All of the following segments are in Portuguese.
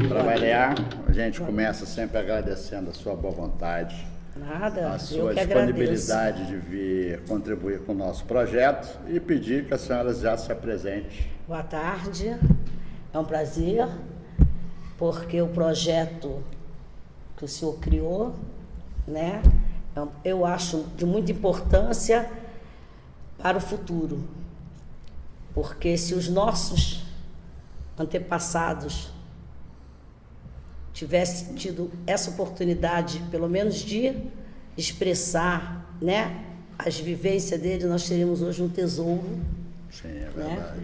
Para variar, a gente começa sempre agradecendo a sua boa vontade, Nada, a sua disponibilidade de vir contribuir com o nosso projeto e pedir que a senhora já se apresente. Boa tarde, é um prazer, porque o projeto que o senhor criou, né, eu acho de muita importância para o futuro, porque se os nossos antepassados tivessem tido essa oportunidade, pelo menos de expressar, né, as vivências dele, nós teríamos hoje um tesouro. Sim, é verdade.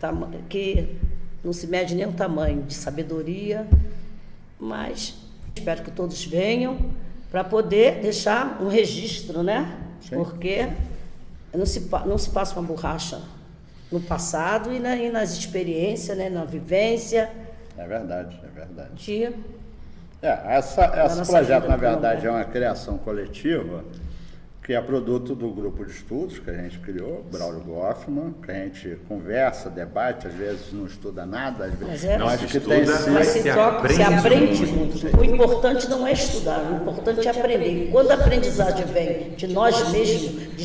Né, que não se mede nem o tamanho de sabedoria, mas espero que todos venham para poder deixar um registro, né? Sim. Porque não se passa uma borracha no passado e nas experiências, né, na vivência. É verdade, é verdade. Esse projeto, na verdade, é uma criação coletiva que é produto do grupo de estudos que a gente criou, Braulio Goffman, que a gente conversa, debate, às vezes não estuda nada, às vezes se aprende muito. O importante não é estudar, o importante é aprender. Quando a aprendizagem vem de nós mesmos, de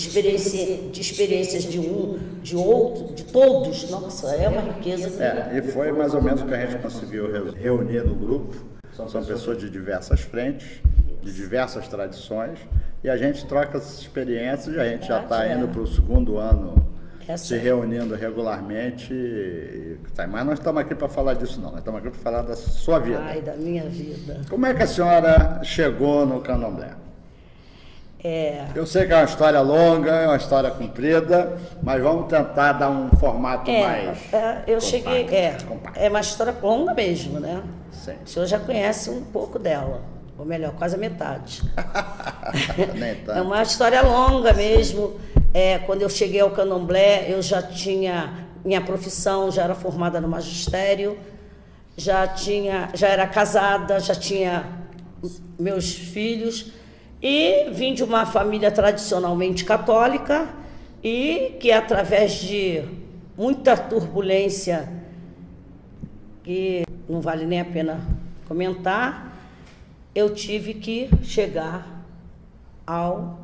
experiências de um, de outro, de todos, nossa, é uma riqueza. E foi mais ou menos o que a gente conseguiu reunir no grupo. São pessoas de diversas frentes, de diversas tradições, e a gente troca essas experiências e a gente já está indo para o segundo ano se reunindo regularmente. Mas não estamos aqui para falar disso, não. Nós estamos aqui para falar da sua vida. Ai, da minha vida. Como é que a senhora chegou no Candomblé? Eu sei que é uma história longa, é uma história comprida, mas vamos tentar dar um formato mais eu cheguei, é uma história longa mesmo, né? Sim. O senhor já conhece um pouco dela, ou melhor, quase a metade. É uma história longa mesmo. Quando eu cheguei ao Candomblé, eu já tinha minha profissão, já era formada no magistério, já era casada, já tinha meus filhos. E vim de uma família tradicionalmente católica e que, através de muita turbulência, que não vale nem a pena comentar, eu tive que chegar ao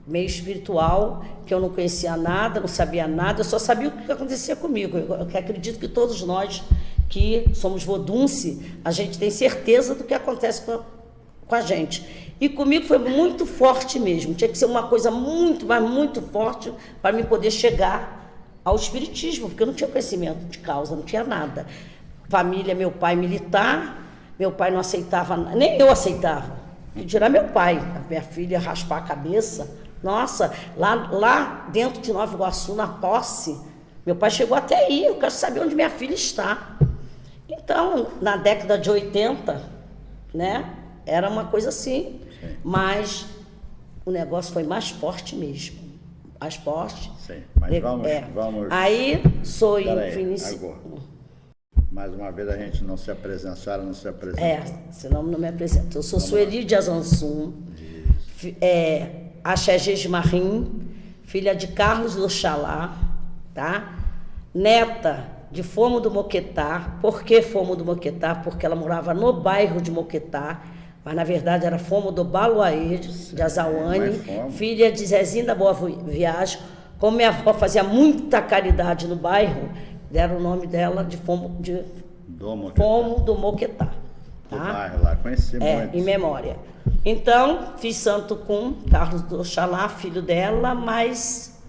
meio espiritual, que eu não conhecia nada, não sabia nada, eu só sabia o que acontecia comigo. Eu acredito que todos nós que somos vodunce, a gente tem certeza do que acontece com a gente. E comigo foi muito forte mesmo. Tinha que ser uma coisa muito, mas muito forte para mim poder chegar ao espiritismo, porque eu não tinha conhecimento de causa, não tinha nada. Família, meu pai militar, meu pai não aceitava, nem eu aceitava. Que dirá meu pai, a minha filha raspar a cabeça. Nossa, lá dentro de Nova Iguaçu, na posse, meu pai chegou até aí, eu quero saber onde minha filha está. Então, na década de 80, né, era uma coisa assim. Sim. Mas o negócio foi mais forte mesmo. Mais forte. Sim, mas vamos. Aí sou mais uma vez a gente não se apresenta, a senhora não se apresenta. Senão não me apresento. Eu sou Sueli de Azansum, Axé Gesmarim, filha de Carlos do Oxalá, tá? Neta de Fomo do Moquetá. Por que Fomo do Moquetá? Porque ela morava no bairro de Moquetá, mas na verdade era Fomo do Baluaê, de Azauane, filha de Zezinho da Boa Viagem. Como minha avó fazia muita caridade no bairro, deram o nome dela de Fomo do Moquetá. Tá? Do bairro lá, conheci muito. Em memória. Então, fiz santo com Carlos do Oxalá, filho dela, mas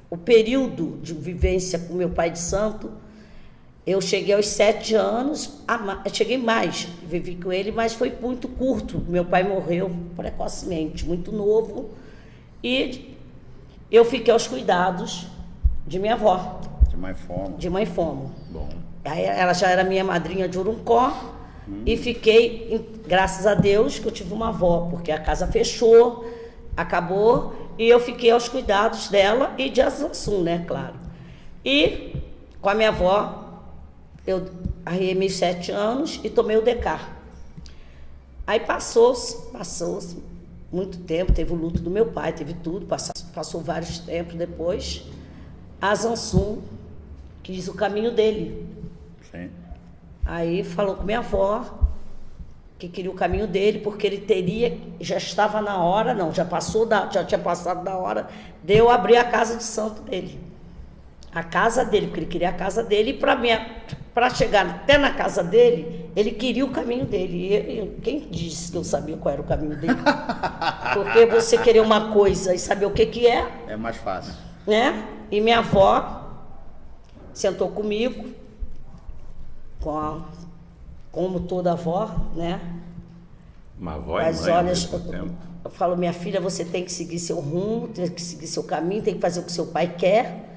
o período de vivência com meu pai de santo, eu cheguei aos 7 anos, cheguei mais, vivi com ele, mas foi muito curto. Meu pai morreu precocemente, muito novo, e eu fiquei aos cuidados de minha avó. De mãe Fomo. Bom. Aí ela já era minha madrinha de Uruncó, e fiquei, graças a Deus, que eu tive uma avó, porque a casa fechou, acabou, e eu fiquei aos cuidados dela e de Azansum, né, claro. E com a minha avó, eu arriei meus 7 anos e tomei o DK. Aí passou-se muito tempo, teve o luto do meu pai, teve tudo, passou vários tempos depois. A Zansum quis o caminho dele. Sim. Aí falou com minha avó que queria o caminho dele, porque ele já estava na hora, não, já tinha passado da hora de eu abrir a casa de santo dele. A casa dele, porque ele queria a casa dele, e para chegar até na casa dele, ele queria o caminho dele. E quem disse que eu sabia qual era o caminho dele? Porque você querer uma coisa e saber o que é... É mais fácil. Né? E minha avó sentou comigo, como toda avó, né? Uma avó e Mas mãe ao olha, mesmo tempo. eu falo, minha filha, você tem que seguir seu rumo, tem que seguir seu caminho, tem que fazer o que seu pai quer.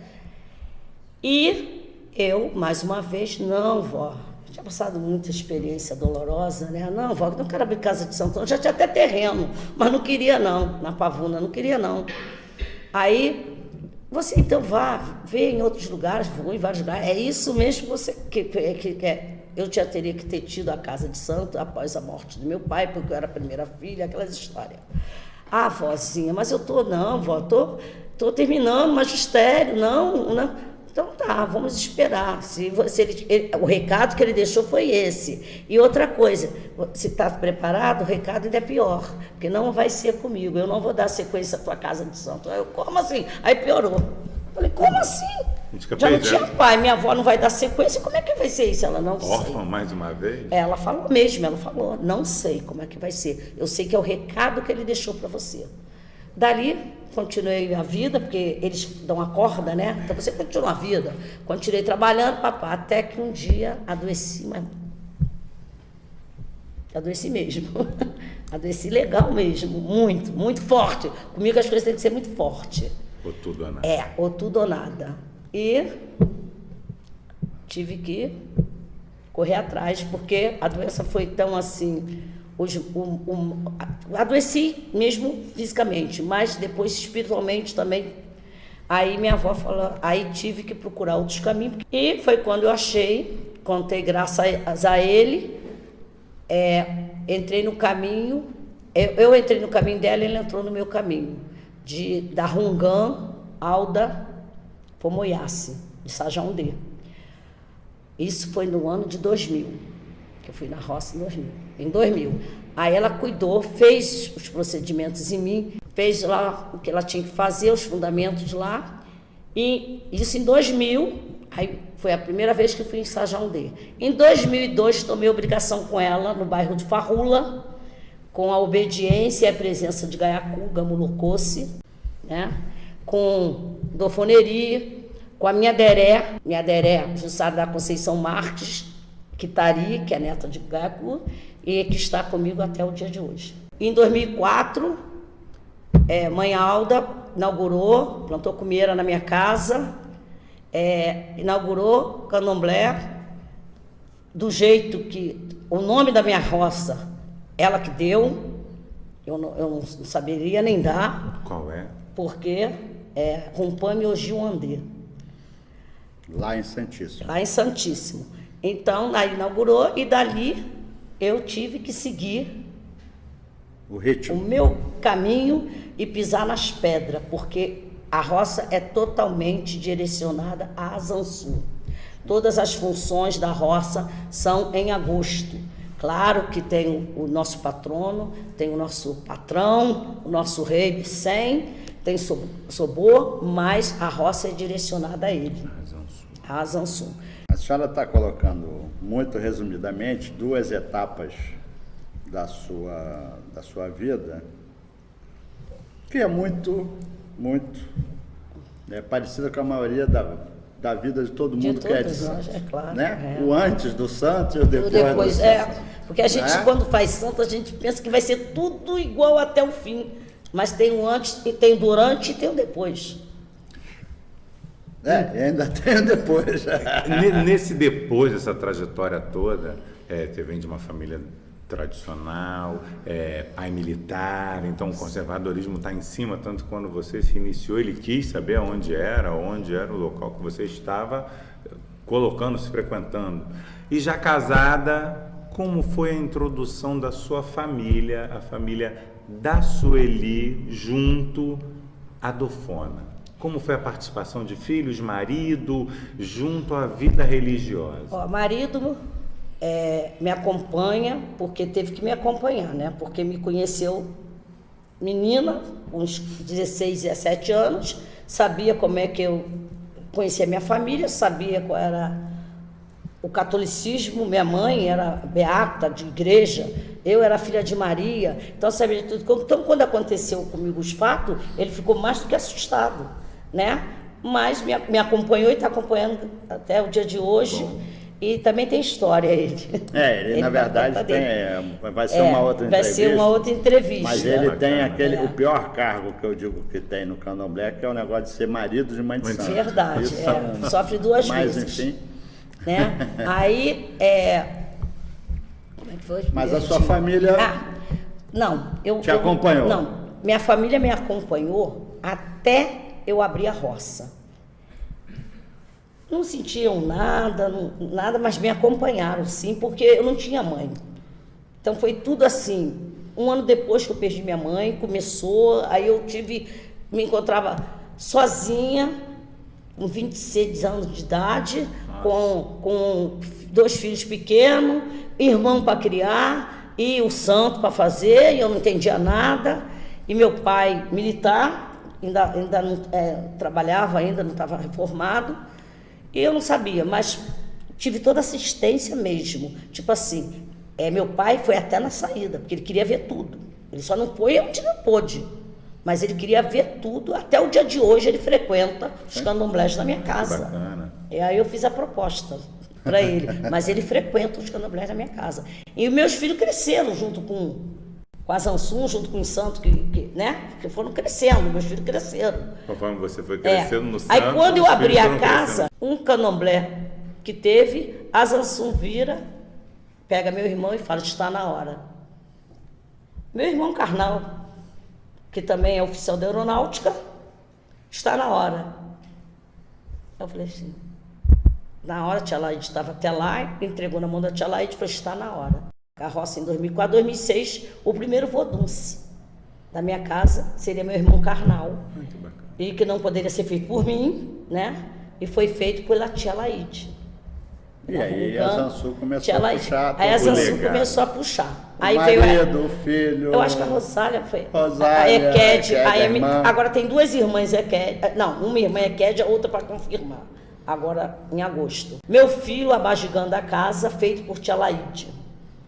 E eu, mais uma vez, não, vó, tinha passado muita experiência dolorosa, né? Não, vó, não quero abrir casa de Santo Antônio, já tinha até terreno, mas não queria não, na Pavuna, não queria não. Aí, você então vê em outros lugares, vou em vários lugares, é isso mesmo que você quer. Eu já teria que ter tido a casa de santo após a morte do meu pai, porque eu era a primeira filha, aquelas histórias. Ah, vozinha, mas eu tô terminando o magistério, não. Então tá, vamos esperar. O recado que ele deixou foi esse. E outra coisa, se está preparado, o recado ainda é pior, porque não vai ser comigo, eu não vou dar sequência à tua casa de santo. Aí eu, como assim? Aí piorou. Falei, como assim? Já não tinha pai, minha avó não vai dar sequência, como é que vai ser isso? Ela não sei. Órfã mais uma vez? Ela falou mesmo, não sei como é que vai ser. Eu sei que é o recado que ele deixou para você. Dali, continuei a vida, porque eles dão a corda, né? Então você continua a vida. Continuei trabalhando, papá, até que um dia adoeci, mas... Adoeci mesmo. Adoeci legal mesmo, muito, muito forte. Comigo as coisas têm que ser muito fortes. Ou tudo ou nada. Ou tudo ou nada. E tive que correr atrás, porque a doença foi tão assim... adoeci mesmo fisicamente, mas depois espiritualmente também. Aí minha avó falou, aí tive que procurar outros caminhos. E foi quando eu achei, contei graças a ele, entrei no caminho, eu entrei no caminho dela e ele entrou no meu caminho, da Rungan Alda Pomoiace, de Sajaundê. Isso foi no ano de 2000, que eu fui na roça em 2000. Aí ela cuidou, fez os procedimentos em mim, fez lá o que ela tinha que fazer, os fundamentos lá, e isso em 2000, aí foi a primeira vez que eu fui em Sajaundê. Em 2002, tomei obrigação com ela, no bairro de Farrula, com a obediência e a presença de Gaiacu, Gamulocosse, né? Com Dofoneri, com a minha deré, Jussara da Conceição Marques, Kitari, que é neta de Gaiacu, e que está comigo até o dia de hoje. Em 2004, mãe Alda inaugurou, plantou comieira na minha casa, inaugurou Candomblé, do jeito que... O nome da minha roça, ela que deu, eu não saberia nem dar. Qual é? Porque Rumpame Ojiuandê. Lá em Santíssimo. Lá em Santíssimo. Então, aí inaugurou e dali eu tive que seguir o ritmo, o meu caminho e pisar nas pedras, porque a roça é totalmente direcionada à Zansum. Todas as funções da roça são em agosto. Claro que tem o nosso patrono, tem o nosso patrão, o nosso rei Bicém, tem Sobor, mas a roça é direcionada a ele, a Zansum. A senhora está colocando, muito resumidamente, duas etapas da sua vida, que é muito parecida com a maioria da vida de todo mundo que é de santo. Claro, né? O antes do santo e o depois do santo. Porque a gente, quando faz santo, a gente pensa que vai ser tudo igual até o fim. Mas tem o antes, e tem o durante e tem o depois. E ainda tem o depois. Nesse depois, essa trajetória toda, você vem de uma família tradicional, pai militar, então o conservadorismo está em cima, tanto quando você se iniciou, ele quis saber onde era o local que você estava colocando, se frequentando. E já casada, como foi a introdução da sua família, a família da Sueli, junto à Dofona? Como foi a participação de filhos, marido, junto à vida religiosa? Ó, marido me acompanha, porque teve que me acompanhar, né? Porque me conheceu menina, uns 16, 17 anos, sabia como é que eu conhecia minha família, sabia qual era o catolicismo, minha mãe era beata, de igreja, eu era filha de Maria, então sabia de tudo. Então, quando aconteceu comigo os fatos, ele ficou mais do que assustado, né? Mas me acompanhou e está acompanhando até o dia de hoje. Bom. E também tem história ele. Ele na verdade vai ser uma outra entrevista. Vai ser uma outra entrevista. Mas ele tem o pior cargo que eu digo que tem no Candomblé, que é o negócio de ser marido de mãe de santo. Verdade, sofre duas vezes. Mas enfim. Né? Aí, como é que foi? Mas a sua família te acompanhou? Não, minha família me acompanhou até eu abrir a roça. Não sentiam nada, mas me acompanharam, sim, porque eu não tinha mãe. Então foi tudo assim. Um ano depois que eu perdi minha mãe, começou, aí eu me encontrava sozinha, com 26 anos de idade, com 2 filhos pequenos, irmão para criar, e o santo para fazer, e eu não entendia nada. E meu pai militar, ainda não trabalhava, ainda não estava reformado. E eu não sabia, mas tive toda assistência mesmo. Tipo assim, meu pai foi até na saída, porque ele queria ver tudo. Ele só não foi onde não pôde, mas ele queria ver tudo. Até o dia de hoje ele frequenta os candomblés na minha casa. Bacana. E aí eu fiz a proposta para ele, mas ele frequenta os candomblés na minha casa. E os meus filhos cresceram junto com a Zansum, junto com os santos que foram crescendo, meus filhos cresceram. Conforme você foi crescendo no santo. Aí quando eu abri a casa, um candomblé que teve, a Zansum vira, pega meu irmão e fala, está na hora. Meu irmão carnal, que também é oficial da aeronáutica, está na hora. Eu falei assim, na hora a tia Laide estava até lá, entregou na mão da tia Laide e falou, está na hora. Carroça em 2004, 2006, o primeiro vodunce da minha casa seria meu irmão carnal. Muito bacana. E que não poderia ser feito por mim, né? E foi feito pela tia Laide. E aí a Zansum começou a puxar. Aí a Zansum começou a puxar. Aí marido, o filho. Eu acho que a Rosália foi. Rosália, a Equed, irmã. agora tem 2 irmãs Equed. Não, uma irmã Equed, a outra para confirmar. Agora em agosto. Meu filho abajigando a casa, feito por tia Laide.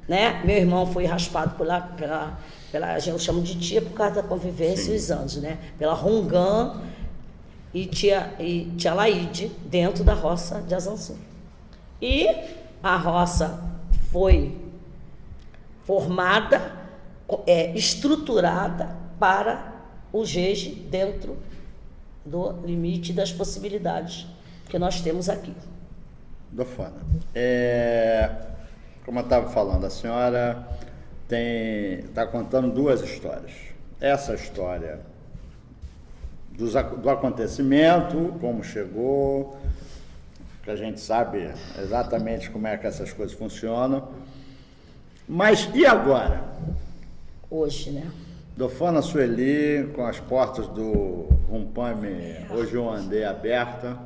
Né? Meu irmão foi raspado pela a gente chama de tia por causa da convivência e os anos, né? Pela Rongan e tia Laide dentro da roça de Azansum. E a roça foi formada, estruturada para o jeje dentro do limite das possibilidades que nós temos aqui. Dofona. Como eu estava falando, a senhora está contando 2 histórias. Essa história do acontecimento, como chegou, que a gente sabe exatamente como é que essas coisas funcionam. Mas e agora? Hoje, né? Dofona Sueli, com as portas do Rumpame hoje eu andei aberta.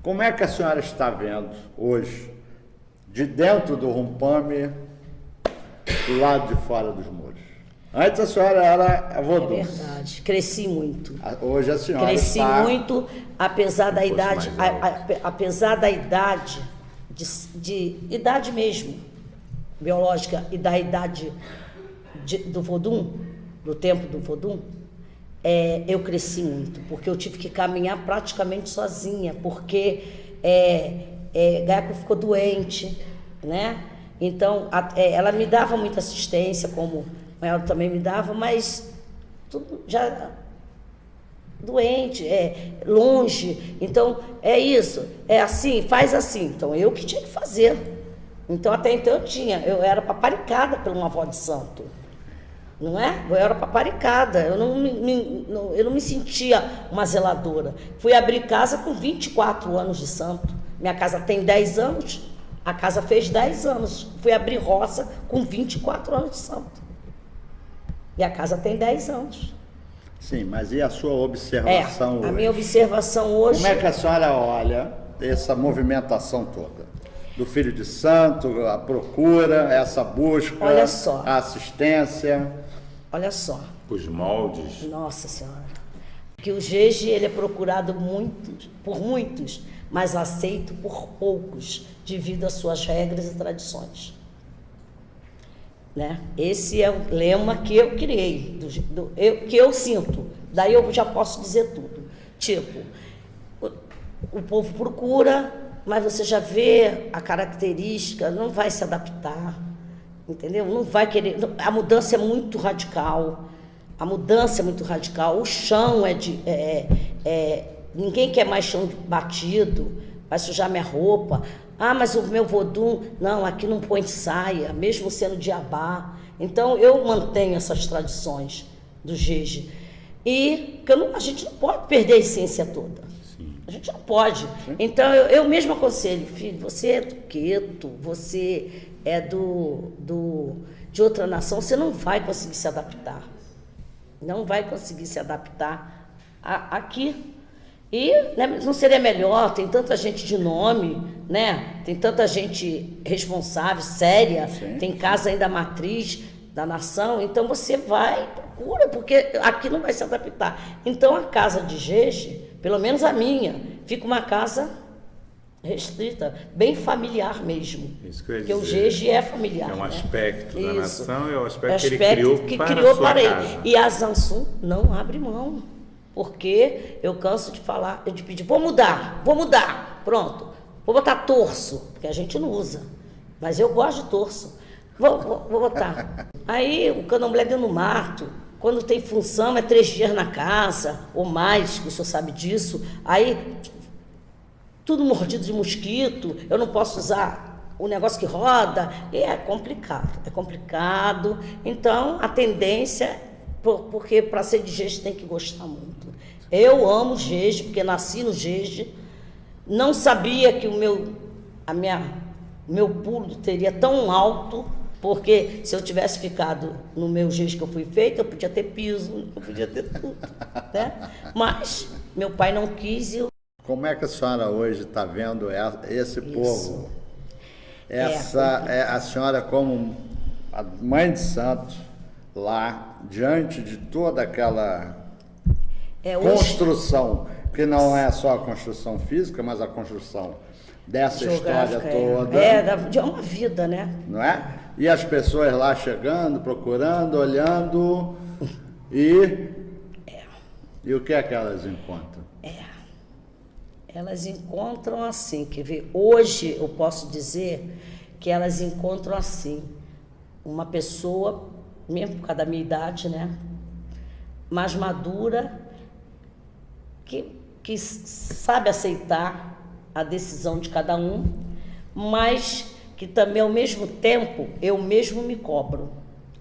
Como é que a senhora está vendo hoje, de dentro do Rumpame, do lado de fora dos muros? Antes a senhora era a vodunce. É verdade, cresci muito. Hoje a senhora cresci está... muito, apesar da idade, apesar da idade, de idade mesmo, biológica, e da idade do Vodum, do tempo do Vodum, eu cresci muito, porque eu tive que caminhar praticamente sozinha, porque Gaco ficou doente, né? Então, ela me dava muita assistência, como ela também me dava, mas tudo já doente, longe. Então, é isso, é assim, faz assim. Então, eu que tinha que fazer. Então, até então eu era paparicada por uma avó de santo. Não é? Eu era paparicada, eu não me sentia uma zeladora. Fui abrir casa com 24 anos de santo. Minha casa tem 10 anos, A casa fez 10 anos. Fui abrir roça com 24 anos de santo. E a casa tem 10 anos. Sim, mas e a sua observação hoje? A minha observação hoje... Como é que a senhora olha essa movimentação toda? Do filho de santo, a procura, essa busca, olha só, a assistência. Olha só. Os moldes. Nossa Senhora. Que o jeje, ele é procurado por muitos, mas aceito por poucos, devido às suas regras e tradições. Né? Esse é o lema que eu criei, que eu sinto. Daí eu já posso dizer tudo. Tipo, o povo procura, mas você já vê a característica, não vai se adaptar, entendeu? Não vai querer. A mudança é muito radical. A mudança é muito radical. O chão ninguém quer mais chão batido, vai sujar minha roupa. Ah, mas o meu vodum, não, aqui não põe saia, mesmo sendo de abá. Então, eu mantenho essas tradições do jeje. E a gente não pode perder a essência toda. Sim. A gente não pode. Sim. Então, eu mesmo aconselho, filho, você é do Queto, você é de outra nação, você não vai conseguir se adaptar. Não vai conseguir se adaptar aqui. E né, não seria melhor, tem tanta gente de nome, né? Tem tanta gente responsável, séria, sim, tem casa ainda matriz da nação, então você vai, procura, porque aqui não vai se adaptar. Então a casa de jeje, pelo menos a minha, fica uma casa restrita, bem familiar mesmo. Isso que eu ia dizer. Porque o jeje é familiar. É um né? aspecto da Isso. nação, é o aspecto que ele criou para a sua casa. E a Zansum não abre mão. Porque eu canso de falar, de pedir, vou mudar, pronto, vou botar torso, porque a gente não usa, mas eu gosto de torso, vou botar. Aí o candomblé deu no mato, quando tem função é 3 dias na casa, ou mais, que o senhor sabe disso, aí tudo mordido de mosquito, eu não posso usar o negócio que roda, e é complicado, então a tendência... Porque para ser de jeje tem que gostar muito. Eu amo jeje, porque nasci no jeje. Não sabia que o meu pulo teria tão alto, porque se eu tivesse ficado no meu jeje que eu fui feita, eu podia ter piso, eu podia ter tudo. Né? Mas meu pai não quis. Como é que a senhora hoje está vendo esse povo? A senhora como a mãe de santo, lá, diante de toda aquela construção, que não é só a construção física, mas a construção dessa história toda. De uma vida, né? Não é? E as pessoas lá chegando, procurando, olhando, e o que é que elas encontram? Elas encontram assim, quer ver? Hoje eu posso dizer que elas encontram assim, uma pessoa... mesmo por causa da minha idade, né? Mais madura, que sabe aceitar a decisão de cada um, mas que também, ao mesmo tempo, eu mesmo me cobro.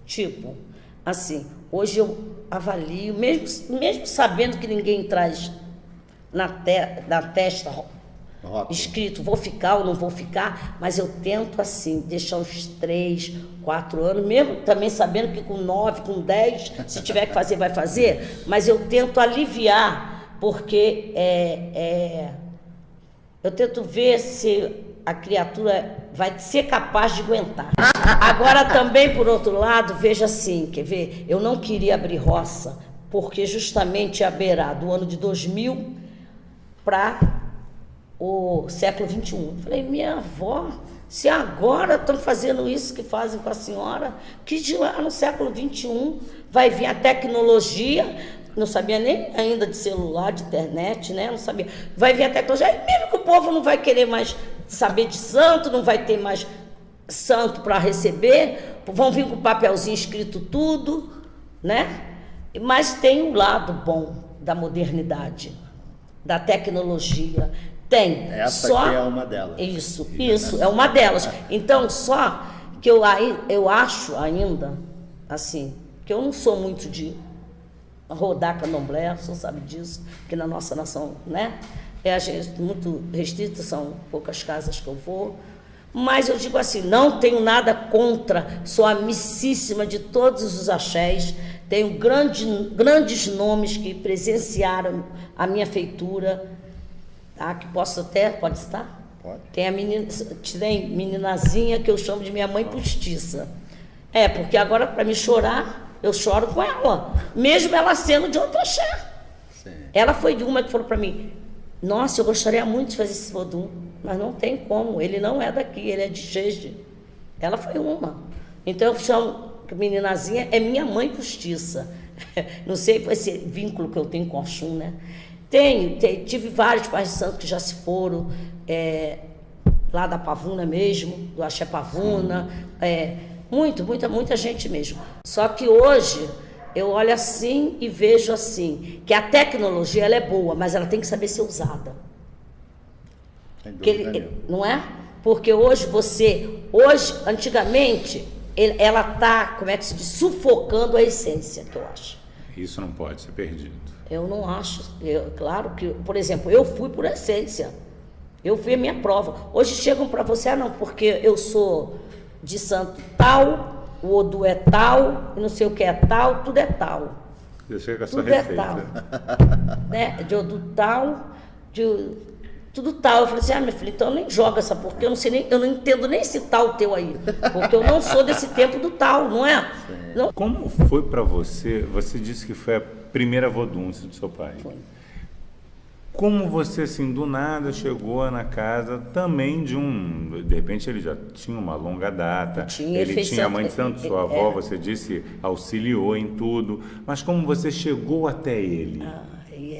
Tipo, assim, hoje eu avalio, mesmo sabendo que ninguém traz na testa escrito, vou ficar ou não vou ficar, mas eu tento assim, deixar uns 3, 4 anos, mesmo também sabendo que com 9, com 10, se tiver que fazer, vai fazer, mas eu tento aliviar, porque eu tento ver se a criatura vai ser capaz de aguentar. Agora também, por outro lado, veja assim, quer ver, eu não queria abrir roça, porque justamente ia beirar do ano de 2000 para o século XXI. Falei, minha avó, se agora estão fazendo isso que fazem com a senhora, que de lá no século XXI vai vir a tecnologia, não sabia nem ainda de celular, de internet, né? Não sabia. Vai vir a tecnologia, e mesmo que o povo não vai querer mais saber de santo, não vai ter mais santo para receber, vão vir com papelzinho escrito tudo, né? Mas tem um lado bom da modernidade, da tecnologia. Tem. Essa aqui é uma delas. Isso, é uma delas. Então, só que eu acho ainda, assim, que eu não sou muito de rodar candomblé, você sabe disso, que na nossa nação, né? É muito restrito, são poucas casas que eu vou, Mas eu digo assim, não tenho nada contra, sou amicíssima de todos os axés, tenho grandes nomes que presenciaram a minha feitura, tá? Que posso até, pode estar? Pode. Tem meninazinha que eu chamo de minha mãe postiça. Porque agora para me chorar, eu choro com ela, mesmo ela sendo de outro axé. Sim. Ela foi de uma que falou para mim, nossa, eu gostaria muito de fazer esse vodum, mas não tem como, ele não é daqui, ele é de Jeje. Ela foi uma. Então eu chamo, meninazinha, é minha mãe postiça. Não sei esse vínculo que eu tenho com Oxum, né? Tive vários pais de santo que já se foram, lá da Pavuna mesmo, do Axé Pavuna, muita gente mesmo. Só que hoje eu olho assim e vejo assim, que a tecnologia ela é boa, mas ela tem que saber ser usada. Sem dúvida não é? Porque hoje antigamente, ela está, como é que se diz, sufocando a essência, que eu acho. Isso não pode ser perdido. Eu não acho. Claro que, por exemplo, eu fui por essência. Eu fui a minha prova. Hoje chegam para você, não, porque eu sou de santo tal, o Odu é tal, e não sei o que é tal, tudo é tal. Eu chego com a sua Tudo é receita. tal. Né? De Odu tal, tudo tal. Eu falei assim, minha filha, então nem joga essa, porque eu não entendo nem esse tal teu aí. Porque eu não sou desse tempo do tal, não é? Não. Como foi para você? Você disse que foi a primeira vodunce do seu pai. Foi. Como você, assim, do nada chegou na casa também de repente ele já tinha uma longa data, ele tinha a mãe de santo, sua avó, você disse, auxiliou em tudo, mas como você chegou até ele?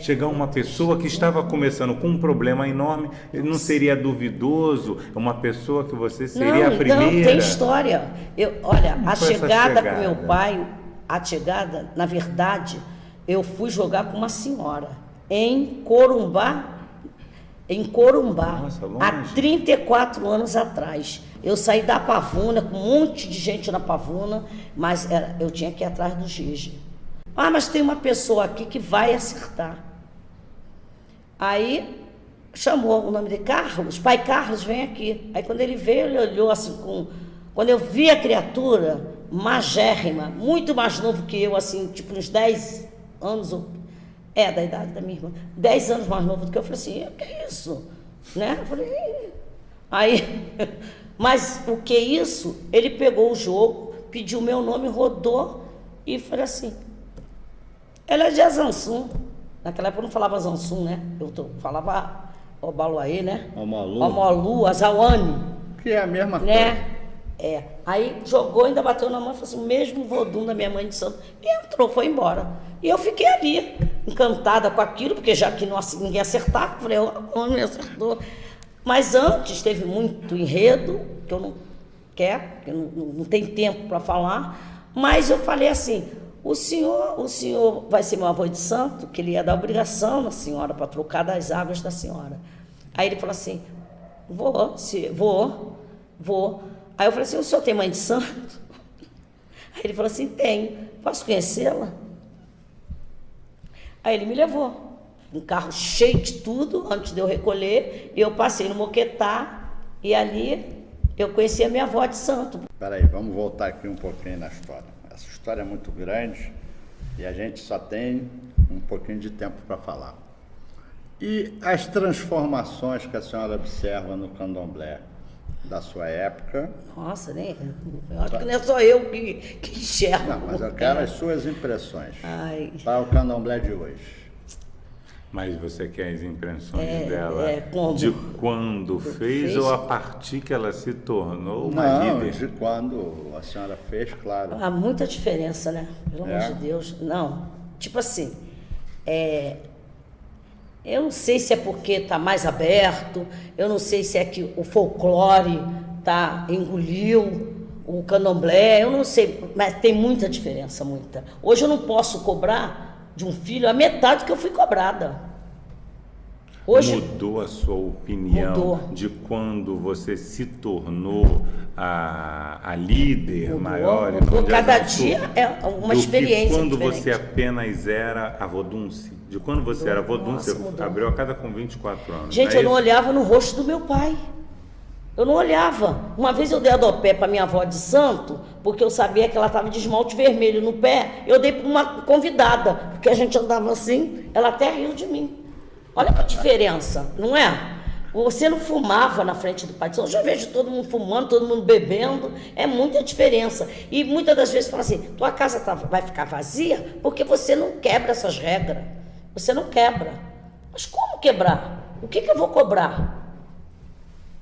Chegar uma pessoa que estava começando com um problema enorme, ele não seria duvidoso, uma pessoa que você seria a primeira? Não, tem história. Olha, a chegada com meu pai, na verdade, eu fui jogar com uma senhora em Corumbá, Nossa, longe. há 34 anos atrás. Eu saí da Pavuna, com um monte de gente na Pavuna, mas eu tinha que ir atrás do Jeje. Mas tem uma pessoa aqui que vai acertar. Aí chamou o nome de Carlos, pai Carlos, vem aqui. Aí quando ele veio, ele olhou assim quando eu vi a criatura, magérrima, muito mais novo que eu, assim, tipo uns 10 anos, da idade da minha irmã, 10 anos mais novo do que eu, falei assim, o que é isso? Né? Eu falei, aí, mas o que é isso? Ele pegou o jogo, pediu meu nome, rodou e falou assim, ela é de Azansum. Naquela época eu não falava Azansum, né? Falava Obaluaê, né? Omolu, Azawane. Que é a mesma coisa. Né? Aí jogou, ainda bateu na mão e falou assim, o mesmo vodum da minha mãe de santo. E entrou, foi embora. E eu fiquei ali, encantada com aquilo, porque já que ninguém acertava, eu falei, o homem acertou. Mas antes teve muito enredo, que eu não quero, porque não tem tempo para falar, mas eu falei assim, o senhor vai ser meu avô de santo, que ele ia dar obrigação na senhora para trocar das águas da senhora. Aí ele falou assim, vou. Aí eu falei assim, o senhor tem mãe de santo? Aí ele falou assim, tenho, posso conhecê-la? Aí ele me levou, um carro cheio de tudo, antes de eu recolher, e eu passei no Moquetá, e ali eu conheci a minha avó de santo. Peraí, vamos voltar aqui um pouquinho na história. Essa história é muito grande e a gente só tem um pouquinho de tempo para falar. E as transformações que a senhora observa no candomblé da sua época? Nossa, né? Eu acho que não é só eu que enxergo. Não, mas eu quero as suas impressões para o candomblé de hoje. Mas você quer as impressões dela como? de quando fez ou a partir que ela se tornou uma líder? De quando a senhora fez, claro. Há muita diferença, né? Pelo amor de Deus. Não, tipo assim, eu não sei se é porque está mais aberto, eu não sei se é que o folclore engoliu o candomblé, eu não sei, mas tem muita diferença, muita. Hoje eu não posso cobrar de um filho a metade do que eu fui cobrada. Hoje, mudou a sua opinião de quando você se tornou a líder maior? Mudou. Cada dia é uma experiência quando diferente. você apenas era a vodunce? De quando você era vodunce, você abriu a casa com 24 anos. Gente, eu não olhava no rosto do meu pai. Eu não olhava. Uma vez eu dei a dopé para minha avó de santo, porque eu sabia que ela estava de esmalte vermelho no pé. Eu dei para uma convidada, porque a gente andava assim, ela até riu de mim. Olha que diferença, não é? Você não fumava na frente do Pai de Santo. Eu já vejo todo mundo fumando, todo mundo bebendo. É muita diferença. E muitas das vezes fala assim, tua casa vai ficar vazia porque você não quebra essas regras. Você não quebra. Mas como quebrar? O que eu vou cobrar?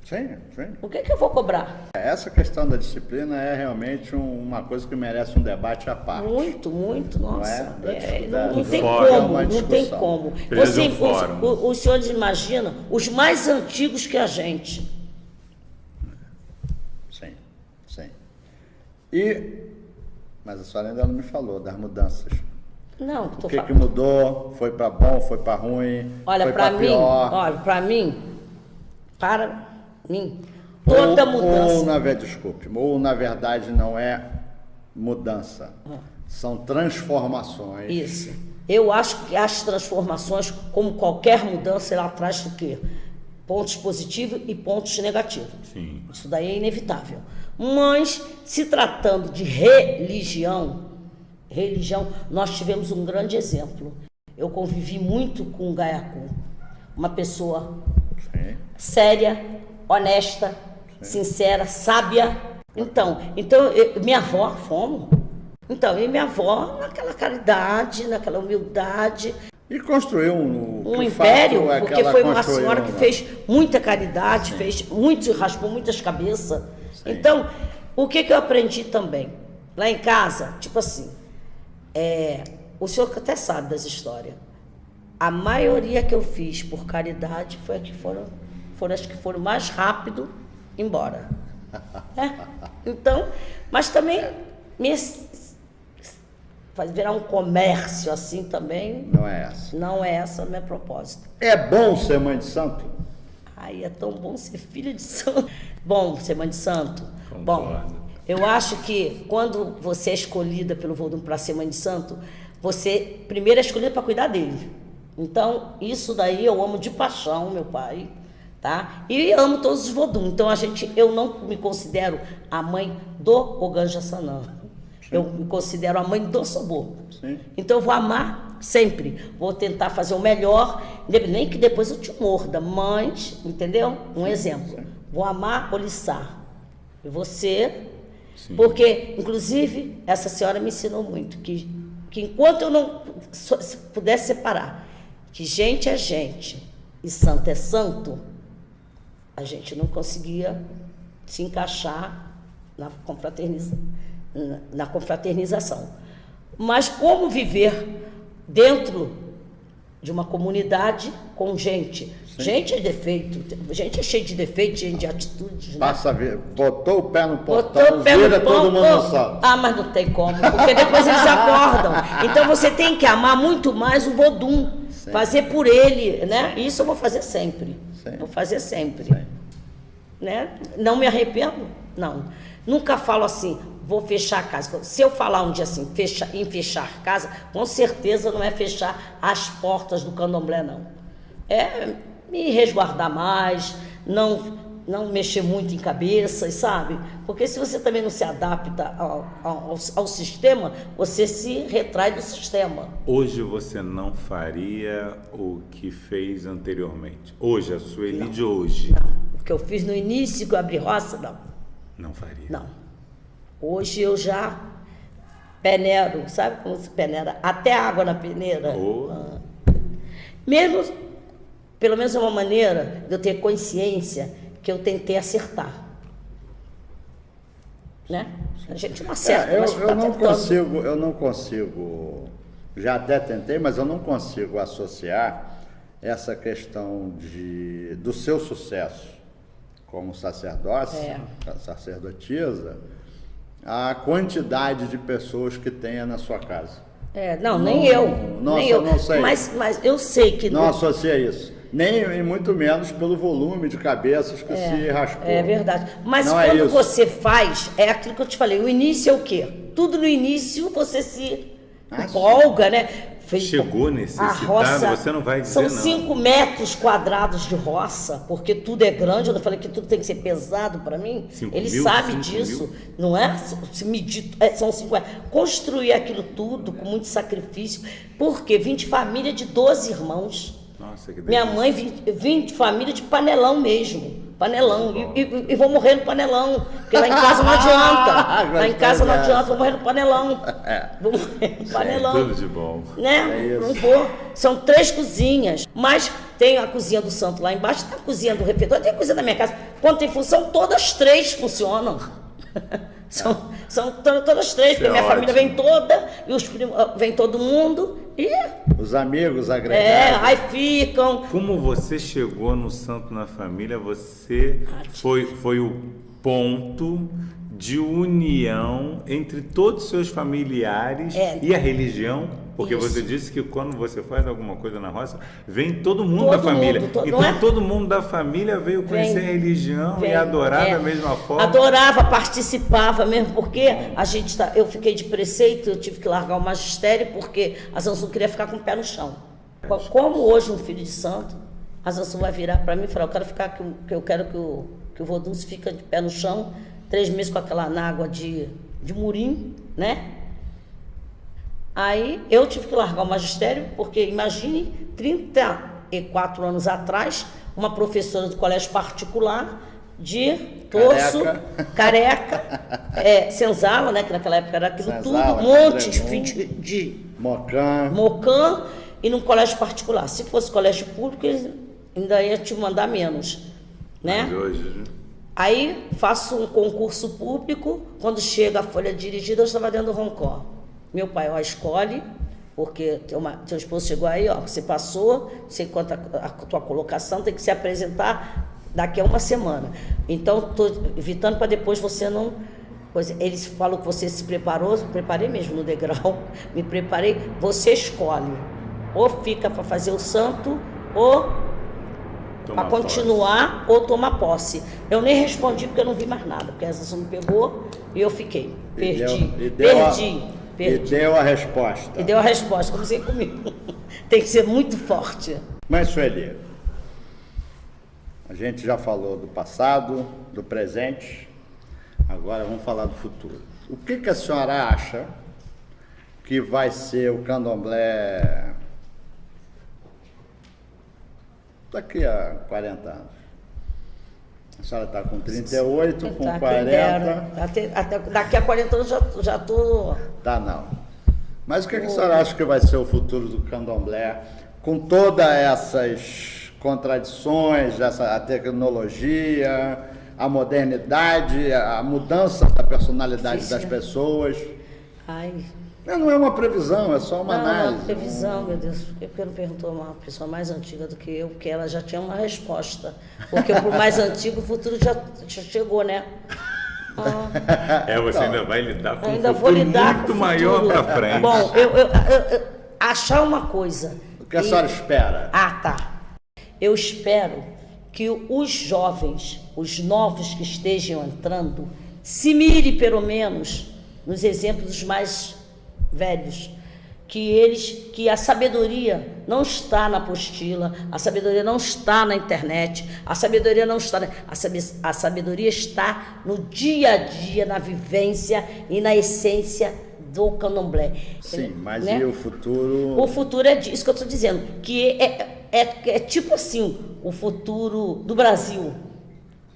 Sim, sim. O que eu vou cobrar? Essa questão da disciplina é realmente uma coisa que merece um debate à parte. Muito, muito, nossa. Não tem fórum, como, não tem como. Os senhores imaginam os mais antigos que a gente. Sim, sim. Mas a senhora ainda não me falou das mudanças. Não, o que mudou? Foi para bom, foi para ruim? Olha, para mim, toda mudança. Ou na verdade não é mudança, são transformações. Isso. Eu acho que as transformações, como qualquer mudança, ela traz o quê? Pontos positivos e pontos negativos. Sim. Isso daí é inevitável. Mas, se tratando de religião, nós tivemos um grande exemplo. Eu convivi muito com o Gaiacu, uma pessoa séria, honesta, sincera, sábia. Então minha avó, fomos. Então, e minha avó, naquela caridade, naquela humildade. E construiu um império, porque foi uma senhora que fez muita caridade, raspou muitas cabeças. Sim. Então, o que eu aprendi também? Lá em casa, tipo assim, o senhor até sabe das histórias. A maioria que eu fiz por caridade foi a que foram as que foram mais rápido embora. Então, mas também faz virar um comércio assim também. Não é essa. Não é essa o meu propósito. É bom ser mãe de santo? Ai, é tão bom ser filha de santo. Bom ser mãe de santo. Concordo. Bom, eu acho que quando você é escolhida pelo Vodun para ser mãe de santo, você primeiro é escolhida para cuidar dele. Então, isso daí eu amo de paixão, meu pai, tá? E amo todos os Vodun. Então, eu não me considero a mãe do Oganja Sanã. Eu me considero a mãe do Sobô. Então, eu vou amar sempre. Vou tentar fazer o melhor, nem que depois eu te morda, mas, entendeu? Um exemplo. Vou amar Olissá. E você... Sim. Porque, inclusive, essa senhora me ensinou muito, que enquanto eu não pudesse separar que gente é gente e santo é santo, a gente não conseguia se encaixar na confraternização. Mas como viver dentro de uma comunidade com gente? Sim. Gente é defeito, gente é cheia de defeitos, gente de atitudes. Passa, né? Botou o pé no portão, vira todo mundo no sol. Mas não tem como, porque depois eles acordam. Então você tem que amar muito mais o Vodun, fazer por ele, né? Isso eu vou fazer sempre. Sim. Vou fazer sempre. Sim. Né? Não me arrependo? Não. Nunca falo assim, vou fechar a casa. Se eu falar um dia assim, em fechar a casa, com certeza não é fechar as portas do candomblé, não. É me resguardar mais, não mexer muito em cabeças, sabe? Porque se você também não se adapta ao sistema, você se retrai do sistema. Hoje você não faria o que fez anteriormente? Hoje, a Sueli de hoje? Não. O que eu fiz no início, que eu abri roça, não. Não faria? Não. Hoje eu já peneiro, sabe como se peneira? Até água na peneira. Mesmo, pelo menos é uma maneira de eu ter consciência que eu tentei acertar. Né? A gente não acerta, mas eu não consigo, já até tentei, mas eu não consigo associar essa questão do seu sucesso como sacerdotisa, a quantidade de pessoas que tenha na sua casa. Nem eu. Não sei. Mas eu sei que... Não associa isso. Nem e muito menos pelo volume de cabeças que se raspou. É verdade. Mas não quando você faz, é aquilo que eu te falei, o início é o quê? Tudo no início você se empolga, né? chegou a necessitado, roça, você não vai dizer são não. 5 metros quadrados de roça, porque tudo é grande. Eu não falei que tudo tem que ser pesado para mim. 5 Ele mil, sabe 5 disso, mil? não é? Se medir, são 5. Construir aquilo tudo com muito sacrifício, porque vim de família de 12 irmãos. Nossa, que Minha delícia. mãe vim de família de panelão mesmo. Panelão. E vou morrer no panelão. Porque lá em casa não adianta. Lá em casa não adianta, vou morrer no panelão. Vou morrer no panelão. Tudo de bom. Né? Não vou. São 3 cozinhas. Mas tem a cozinha do santo lá embaixo, tem a cozinha do refeitório, tem a cozinha da minha casa. Quando tem função, todas 3 funcionam. São todas 3, porque minha família vem toda, e os primos, vem todo mundo, e... Os amigos agregados. aí ficam... Como você chegou no Santo na Família, você foi o ponto de união entre todos os seus familiares e a religião, porque Isso. você disse que quando você faz alguma coisa na roça, vem todo mundo da família. Então Então todo mundo da família veio conhecer a religião e adorar da mesma forma. Adorava, participava mesmo, porque eu fiquei de preceito, eu tive que largar o magistério, porque a Zanzu queria ficar com o pé no chão. Como hoje um filho de santo, a Zanzu vai virar para mim e falar, eu quero que o Vodunce fique de pé no chão, 3 meses com aquela água de murim, né? Aí eu tive que largar o magistério, porque imagine, 34 anos atrás, uma professora do colégio particular de torso, careca, senzala, né, que naquela época era aquilo Senzala, tudo, um monte de mocã, e num colégio particular. Se fosse colégio público, eles ainda iam te mandar menos, né? Mas hoje... Aí faço um concurso público, quando chega a folha dirigida, eu estava dentro do Roncó. Meu pai, escolhe, porque teu esposo chegou aí, você passou, sei quanto a tua colocação, tem que se apresentar daqui a 1 semana. Então, estou evitando para depois você não... Eles falam que você se preparou, preparei mesmo no degrau, me preparei, você escolhe. Ou fica para fazer o santo, ou para continuar, ou tomar posse. Eu nem respondi porque eu não vi mais nada, porque essa pessoa me pegou e eu fiquei. Perdi. E deu a resposta. E deu a resposta, comecei comigo. Tem que ser muito forte. Mas, Sueli, a gente já falou do passado, do presente, agora vamos falar do futuro. O que a senhora acha que vai ser o candomblé daqui a 40 anos? A senhora está com 38, com 40... Até daqui a 40 anos já estou... Tá, não. Mas o que a senhora acha que vai ser o futuro do candomblé, com todas essas contradições, a tecnologia, a modernidade, a mudança da personalidade das pessoas? Não é uma previsão, é só uma análise. Não, previsão, meu Deus. Porque não perguntou uma pessoa mais antiga do que eu, porque ela já tinha uma resposta. Porque para o mais antigo, o futuro já chegou, né? Você ainda vai lidar com um ainda futuro muito muito maior para frente. Bom, achar uma coisa. O que a senhora espera? Eu espero que os jovens, os novos que estejam entrando, se mire pelo menos nos exemplos dos mais velhos, que a sabedoria não está na apostila, a sabedoria não está na internet, a sabedoria não está a sabedoria está no dia a dia, na vivência e na essência do candomblé. Sim, mas né? E o futuro? O futuro é disso que eu estou dizendo, que é tipo assim, o futuro do Brasil.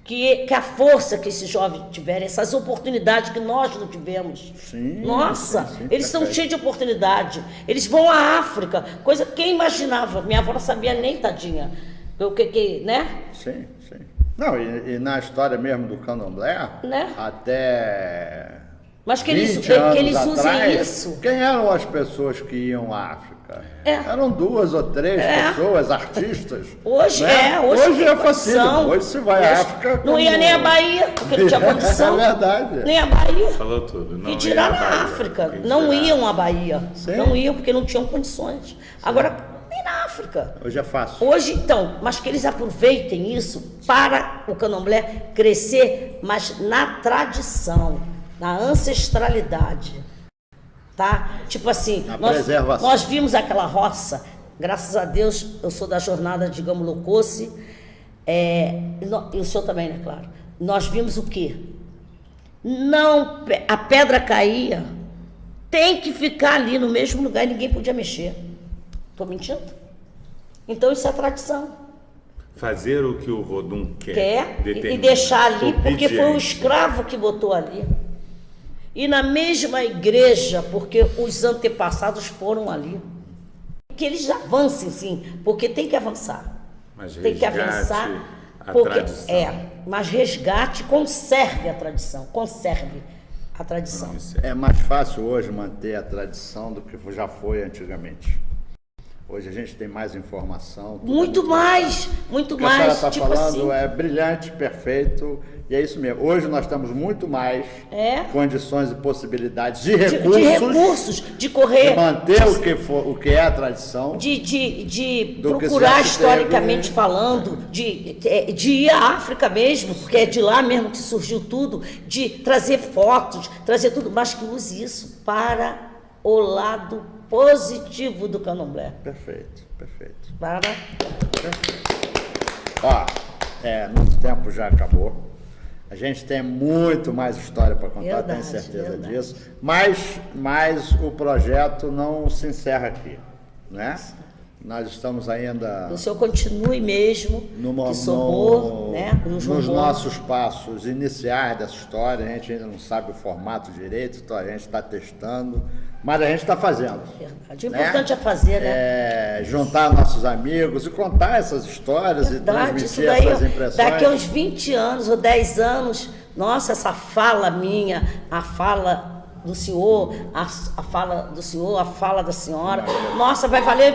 Que a força que esses jovens tiverem, essas oportunidades que nós não tivemos. Sim, Nossa, sim, eles são cheios de oportunidade. Eles vão à África, coisa que quem imaginava? Minha avó não sabia nem, tadinha. Né? Sim. Não, e na história mesmo do candomblé, né? Até... Mas que eles usem isso. Quem eram as pessoas que iam à África? Eram 2 ou 3 pessoas, artistas. Hoje né? Hoje é facílimo. Hoje se vai à África. Não ia nem à Bahia, porque não tinha condição. É verdade. Nem à Bahia. Falou tudo. Não e tirar na África. Não iam à Bahia. Sim. Não iam porque não tinham condições. Sim. Agora, nem na África. Hoje é fácil. Hoje, então, mas que eles aproveitem isso para o candomblé crescer, mas na tradição, na ancestralidade. tá? Tipo assim, Na preservação. nós vimos aquela roça, graças a Deus, eu sou da jornada de Gamulococe, e o senhor também, né, claro. Nós vimos o quê? Não, a pedra caía, tem que ficar ali no mesmo lugar e ninguém podia mexer. Estou mentindo? Então isso é tradição. Fazer o que o Vodun Quer e determina. deixar ali, porque foi o Obediente. escravo que botou ali. E na mesma igreja, porque os antepassados foram ali. Que eles avancem, sim, porque tem que avançar. Mas Tem que resgate avançar, a porque tradição. mas resgate, conserve a tradição, conserve a tradição. Não, isso É mais fácil hoje manter a tradição do que já foi antigamente. Hoje a gente tem mais informação. tudo Muito mais, muito O que a senhora mais, está tipo falando assim. é brilhante, perfeito, e é isso mesmo. Hoje nós temos muito mais condições e possibilidades de recursos, De correr, de manter o que é a tradição. de Do que procurar já se historicamente teve. falando, de ir à África mesmo, porque é de lá mesmo que surgiu tudo, de trazer fotos, trazer tudo, mas que use isso para o lado positivo do candomblé. Perfeito, perfeito. Para... Ó, nosso tempo já acabou. A gente tem muito mais história para contar, Verdade, tenho certeza verdade. disso. Mas o projeto não se encerra aqui, né? Nós estamos ainda O senhor continue mesmo, que somou, né? nos nossos passos iniciais dessa história. A gente ainda não sabe o formato direito, então a gente está testando, mas a gente está fazendo. Verdade. O importante é fazer, né? Juntar nossos amigos e contar essas histórias Verdade, e isso transmitir daí, essas impressões. daqui a uns 20 anos ou 10 anos, nossa, essa fala minha, a fala do senhor, a fala do senhor, a fala da senhora, nossa, vai valer,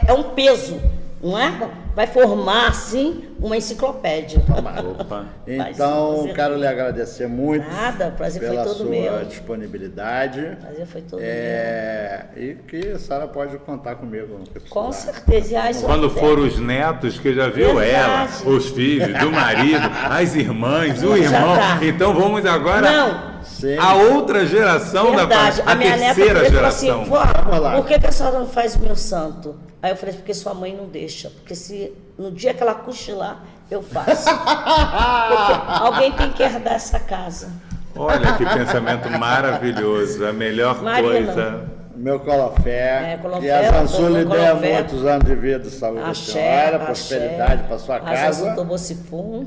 é um peso, não é? Vai formar, assim, uma enciclopédia. Opa. Então, Vai, quero lhe agradecer muito. Nada, o prazer foi pela todo sua meu. disponibilidade. O prazer foi todo meu. E que a senhora pode contar comigo no que precisar. Com certeza. E aí, só Quando quiser. for os netos, que já viu Verdade. ela, os filhos, do marido, as irmãs, o Já irmão. tá. Então vamos agora Não. Sim. a outra geração Verdade. a minha neta terceira falou geração. assim, vó, Vamos lá. por que a senhora não faz o meu santo? Aí eu falei, porque sua mãe não deixa. Porque se no dia que ela cochilar, eu faço. Porque alguém tem que herdar essa casa. Olha que pensamento maravilhoso. A melhor Marina. coisa. Meu colofé, Colofé, que a Zansul lhe meu dê colofé. muitos anos de vida e saúde à senhora, prosperidade para sua casa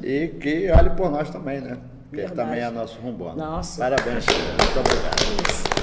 e que olhe por nós também, né? Porque Verdade. também é nosso rumbona. Nossa. Parabéns, filha. Muito obrigado. Isso.